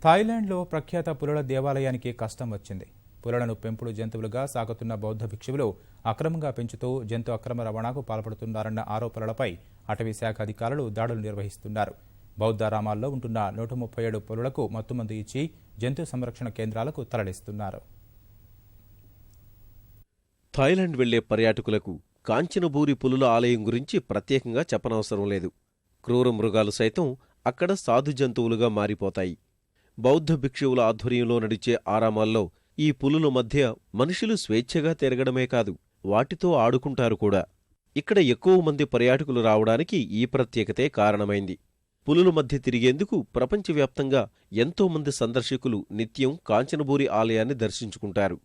థాయిలాండ్లో ప్రఖ్యాత పులుల దేవాలయానికి కష్టం వచ్చింది. పులులను పెంపుడు జంతువులుగా సాగుతున్న బౌద్ధ భిక్షువులు అక్రమంగా పెంచుతూ జంతు అక్రమ రవాణాకు పాల్పడుతున్నారన్న ఆరోపణలపై అటవీ శాఖ అధికారులు దాడులు నిర్వహిస్తున్నారు. బౌద్ధారామాల్లో ఉంటున్న 137 పులులకు మత్తుమందు ఇచ్చి జంతు సంరక్షణ కేంద్రాలకు తరలిస్తున్నారు. థాయిలాండ్ వెళ్లే పర్యాటకులకు కాంచనబూరి పులుల ఆలయం గురించి ప్రత్యేకంగా చెప్పనవసరం లేదు. క్రూర మృగాలు సైతం అక్కడ సాధు జంతువులుగా మారిపోతాయి. బౌద్ధ భిక్షువుల ఆధ్వర్యంలో నడిచే ఆరామాల్లో ఈ పులుల మధ్య మనుషులు స్వేచ్ఛగా తిరగడమే కాదు, వాటితో ఆడుకుంటారు కూడా. ఇక్కడ ఎక్కువ మంది పర్యాటకులు రావడానికి ఈ ప్రత్యేకతే కారణమైంది. పులుల మధ్య తిరిగేందుకు ప్రపంచవ్యాప్తంగా ఎంతో మంది సందర్శకులు నిత్యం కాంచనబూరి ఆలయాన్ని దర్శించుకుంటారు.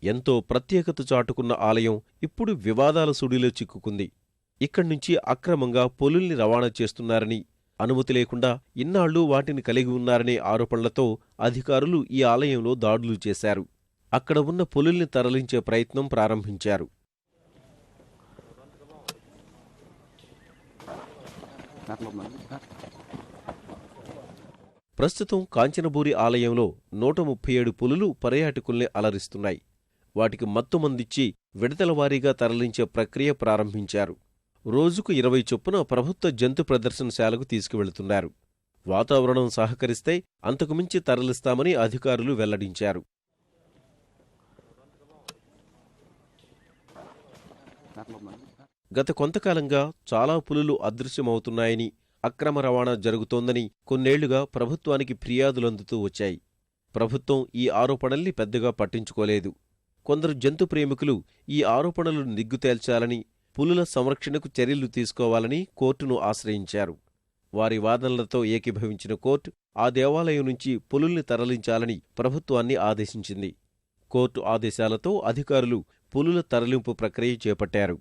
ఎంతో ప్రత్యేకత చాటుకున్న ఆలయం ఇప్పుడు వివాదాల సుడిలో చిక్కుకుంది. ఇక్కడ్నుంచి అక్రమంగా పులుల్ని రవాణా చేస్తున్నారని, అనుమతి లేకుండా ఇన్నాళ్లు వాటిని కలిగి ఉన్నారనే ఆరోపణలతో అధికారులు ఈ ఆలయంలో దాడులు చేశారు. అక్కడ ఉన్న పులుల్ని తరలించే ప్రయత్నం ప్రారంభించారు. ప్రస్తుతం కాంచనబూరి ఆలయంలో 137 పులులు పర్యాటకుల్ని అలరిస్తున్నాయి. వాటికి మత్తుమందిచ్చి విడతలవారీగా తరలించే ప్రక్రియ ప్రారంభించారు. రోజుకు 20 చొప్పున ప్రభుత్వ జంతు ప్రదర్శనశాలకు తీసుకువెళుతున్నారు. వాతావరణం సహకరిస్తే అంతకుమించి తరలిస్తామని అధికారులు వెల్లడించారు. గత కొంతకాలంగా చాలా పులులు అదృశ్యమవుతున్నాయని, అక్రమ రవాణా జరుగుతోందని కొన్నేళ్లుగా ప్రభుత్వానికి ఫిర్యాదులందుతూ వచ్చాయి. ప్రభుత్వం ఈ ఆరోపణల్ని పెద్దగా పట్టించుకోలేదు. కొందరు జంతు ప్రేమికులు ఈ ఆరోపణలు నిగ్గుతేల్చాలని, పులుల సంరక్షణకు చర్యలు తీసుకోవాలని కోర్టును ఆశ్రయించారు. వారి వాదనలతో ఏకీభవించిన కోర్టు ఆ దేవాలయం నుంచి పులుల్ని తరలించాలని ప్రభుత్వాన్ని ఆదేశించింది. కోర్టు ఆదేశాలతో అధికారులు పులుల తరలింపు ప్రక్రియ చేపట్టారు.